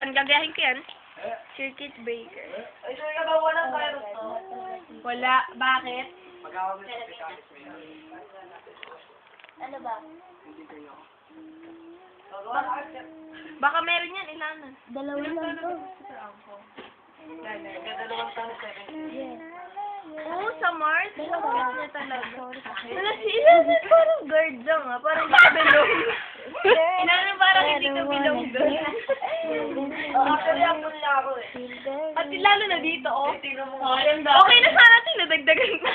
yan. Gagayahin ko yan. Circuit breaker. Ay, sure ka ba walang virus to? Wala. Bakit? Mag-awag mo sa kalis mo yan. Ano ba? Baka meron yan. Ilan na? Dalawa lang to. Kadalawang taon, 7. Yes. Oo, sa Mars. Sa Dalawa Mars lang. niya talaga. Sorry. Wala si Ilan. Parang guard lang ah. Parang hindi ka belong. Ilan parang hindi ka belong doon. Actually, ang mula ako eh. At lalo na dito, oh. Tingnan mo. Okay na sana ito, nadagdagan na.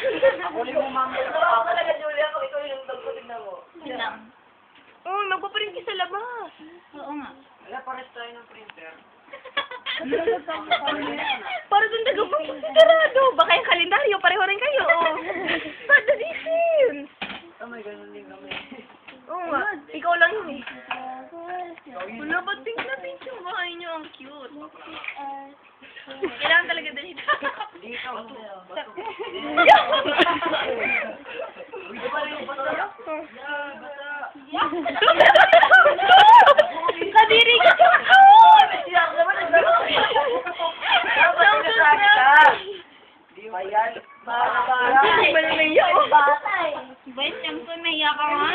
Huli mo, ma'am. Ako talaga, Julia, pag ikaw yung dog ko, tignan mo. Oo, magpaprint ka sa labas. Oo nga. Wala, pares tayo ng printer. Para doon tagapagpasigurado. Baka yung kalendaryo, pareho rin kayo. Oh. Bad decision. Oh my, ganun din kami. Oo nga, ikaw lang yun eh. Wala ba tingnan yung bahay niyo? Ang cute. Kailangan talaga dali. Dito. Kadiri ka sa account! Di ba yan? Para. Hindi ba naman yun? Batay. Bait siyang to, naiya ka nga.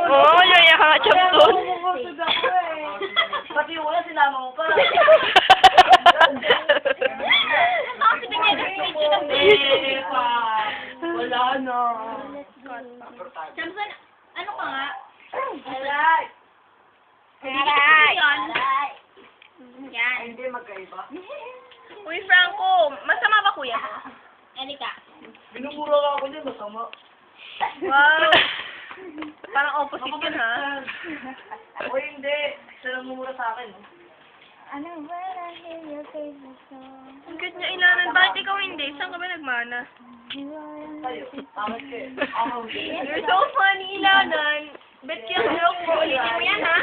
Oo, yaya ka nga, champion. Pati yung wala, sinama mo pa. Kasi bigyan ng speech ng Wala na. Samson, ano ka nga? Alay! Aray! Yan. Hindi magkaiba. Uy, Franco, masama ba kuya mo? Erika. Binumura ka ako niya, masama. Wow. Parang opposite yun, ha? O hindi. Siya lang mumura sa akin. Ano ba na hear your favorite song? Ang cute niya, Ilanan. Bakit ikaw hindi? Saan ka ba nagmana? Tayo. Tawad ka eh. You're so funny, Ilanan. Bet yung joke mo. Ulitin mo yan, ha?